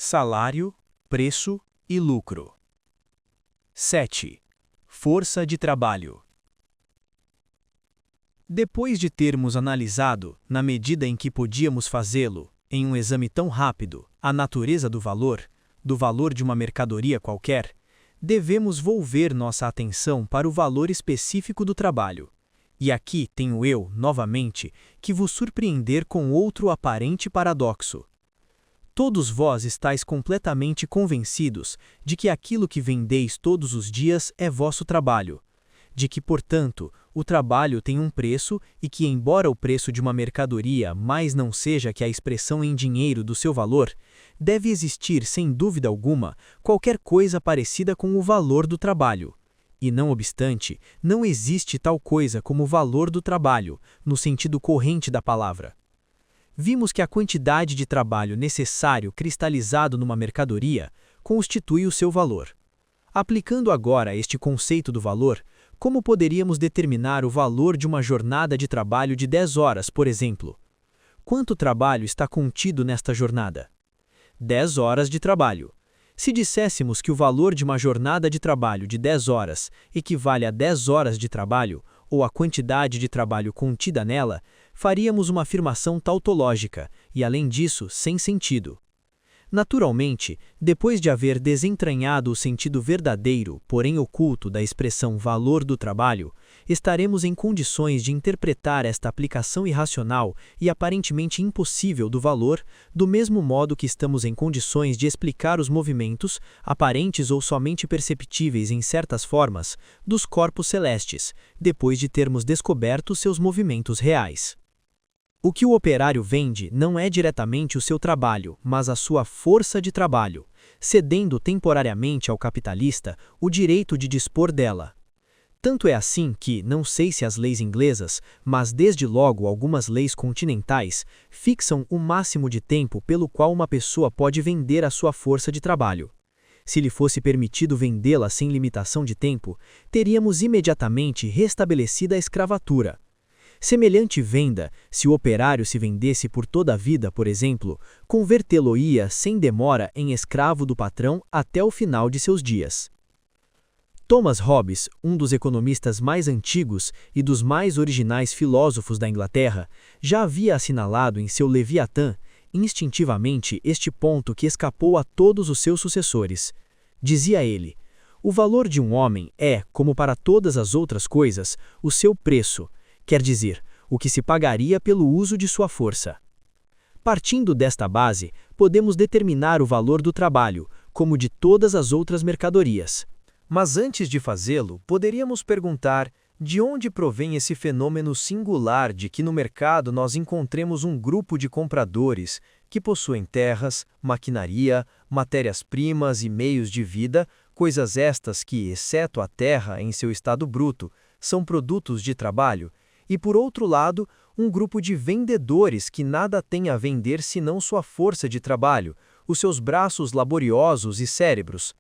salário, preço e lucro. 7. Força de trabalho. Depois de termos analisado, na medida em que podíamos fazê-lo, em um exame tão rápido, a natureza do valor de uma mercadoria qualquer, devemos volver nossa atenção para o valor específico do trabalho. E aqui tenho eu, novamente, que vos surpreender com outro aparente paradoxo. Todos vós estáis completamente convencidos de que aquilo que vendeis todos os dias é vosso trabalho, de que, portanto, o trabalho tem um preço e que, embora o preço de uma mercadoria mais não seja que a expressão em dinheiro do seu valor, deve existir, sem dúvida alguma, qualquer coisa parecida com o valor do trabalho. E, não obstante, não existe tal coisa como o valor do trabalho, no sentido corrente da palavra. Vimos que a quantidade de trabalho necessário cristalizado numa mercadoria constitui o seu valor. Aplicando agora este conceito do valor, como poderíamos determinar o valor de uma jornada de trabalho de 10 horas, por exemplo? Quanto trabalho está contido nesta jornada? 10 horas de trabalho. Se disséssemos que o valor de uma jornada de trabalho de 10 horas equivale a 10 horas de trabalho, ou a quantidade de trabalho contida nela, faríamos uma afirmação tautológica e, além disso, sem sentido. Naturalmente, depois de haver desentranhado o sentido verdadeiro, porém oculto, da expressão valor do trabalho, estaremos em condições de interpretar esta aplicação irracional e aparentemente impossível do valor, do mesmo modo que estamos em condições de explicar os movimentos, aparentes ou somente perceptíveis em certas formas, dos corpos celestes, depois de termos descoberto seus movimentos reais. O que o operário vende não é diretamente o seu trabalho, mas a sua força de trabalho, cedendo temporariamente ao capitalista o direito de dispor dela. Tanto é assim que, não sei se as leis inglesas, mas desde logo algumas leis continentais, fixam o máximo de tempo pelo qual uma pessoa pode vender a sua força de trabalho. Se lhe fosse permitido vendê-la sem limitação de tempo, teríamos imediatamente restabelecida a escravatura. Semelhante venda, se o operário se vendesse por toda a vida, por exemplo, convertê-lo-ia sem demora em escravo do patrão até o final de seus dias. Thomas Hobbes, um dos economistas mais antigos e dos mais originais filósofos da Inglaterra, já havia assinalado em seu Leviatã, instintivamente, este ponto que escapou a todos os seus sucessores. Dizia ele: o valor de um homem é, como para todas as outras coisas, o seu preço, quer dizer, o que se pagaria pelo uso de sua força. Partindo desta base, podemos determinar o valor do trabalho, como de todas as outras mercadorias. Mas antes de fazê-lo, poderíamos perguntar de onde provém esse fenômeno singular de que no mercado nós encontremos um grupo de compradores que possuem terras, maquinaria, matérias-primas e meios de vida, coisas estas que, exceto a terra em seu estado bruto, são produtos de trabalho, e, por outro lado, um grupo de vendedores que nada têm a vender senão sua força de trabalho, os seus braços laboriosos e cérebros.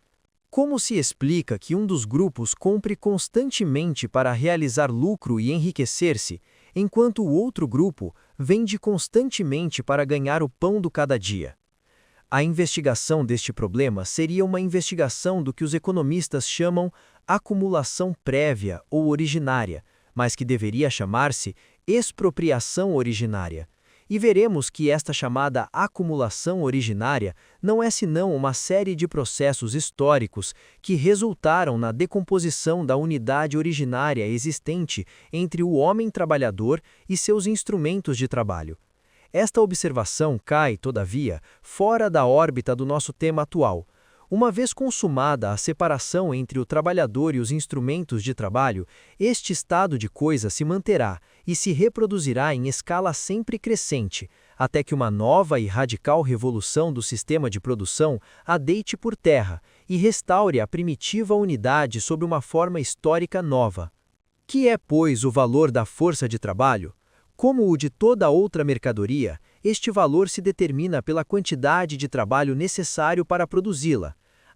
Como se explica que um dos grupos compre constantemente para realizar lucro e enriquecer-se, enquanto o outro grupo vende constantemente para ganhar o pão do cada dia? A investigação deste problema seria uma investigação do que os economistas chamam acumulação prévia ou originária, mas que deveria chamar-se expropriação originária. E veremos que esta chamada acumulação originária não é senão uma série de processos históricos que resultaram na decomposição da unidade originária existente entre o homem trabalhador e seus instrumentos de trabalho. Esta observação cai, todavia, fora da órbita do nosso tema atual. Uma vez consumada a separação entre o trabalhador e os instrumentos de trabalho, este estado de coisa se manterá e se reproduzirá em escala sempre crescente, até que uma nova e radical revolução do sistema de produção a deite por terra e restaure a primitiva unidade sob uma forma histórica nova. Que é, pois, o valor da força de trabalho? Como o de toda outra mercadoria, este valor se determina pela quantidade de trabalho necessário para produzi-la.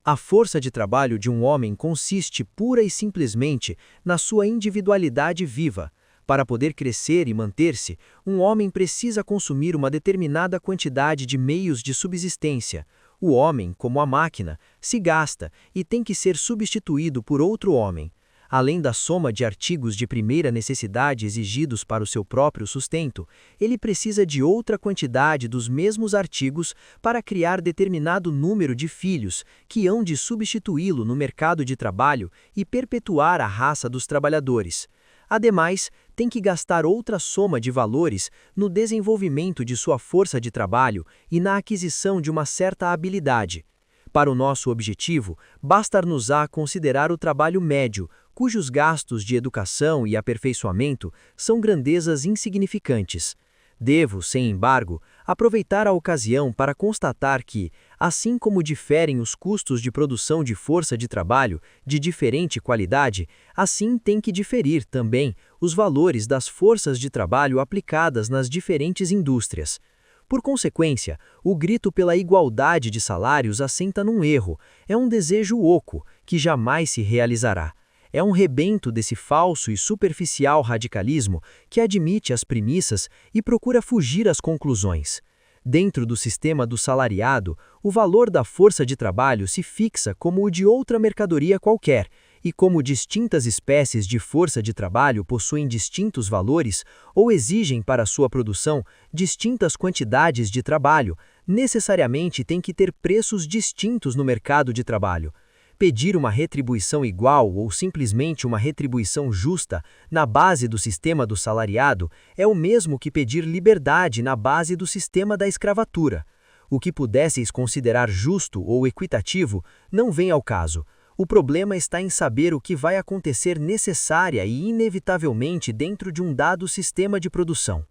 A força de trabalho de um homem consiste pura e simplesmente na sua individualidade viva. Para poder crescer e manter-se, um homem precisa consumir uma determinada quantidade de meios de subsistência, O homem, como a máquina, se gasta e tem que ser substituído por outro homem. Além da soma de artigos de primeira necessidade exigidos para o seu próprio sustento, ele precisa de outra quantidade dos mesmos artigos para criar determinado número de filhos que hão de substituí-lo no mercado de trabalho e perpetuar a raça dos trabalhadores. Ademais, tem que gastar outra soma de valores no desenvolvimento de sua força de trabalho e na aquisição de uma certa habilidade. Para o nosso objetivo, bastar-nos-á considerar o trabalho médio, cujos gastos de educação e aperfeiçoamento são grandezas insignificantes. Devo, sem embargo, aproveitar a ocasião para constatar que, assim como diferem os custos de produção de força de trabalho de diferente qualidade, assim tem que diferir também os valores das forças de trabalho aplicadas nas diferentes indústrias. Por consequência, o grito pela igualdade de salários assenta num erro, é um desejo oco, que jamais se realizará. É um rebento desse falso e superficial radicalismo que admite as premissas e procura fugir às conclusões. Dentro do sistema do salariado, o valor da força de trabalho se fixa como o de outra mercadoria qualquer, e como distintas espécies de força de trabalho possuem distintos valores ou exigem para sua produção distintas quantidades de trabalho, necessariamente tem que ter preços distintos no mercado de trabalho. Pedir uma retribuição igual ou simplesmente uma retribuição justa na base do sistema do salariado é o mesmo que pedir liberdade na base do sistema da escravatura. O que pudesseis considerar justo ou equitativo não vem ao caso. O problema está em saber o que vai acontecer necessária e inevitavelmente dentro de um dado sistema de produção.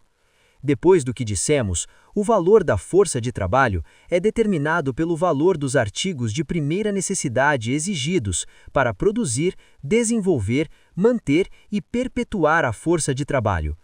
Depois do que dissemos, o valor da força de trabalho é determinado pelo valor dos artigos de primeira necessidade exigidos para produzir, desenvolver, manter e perpetuar a força de trabalho.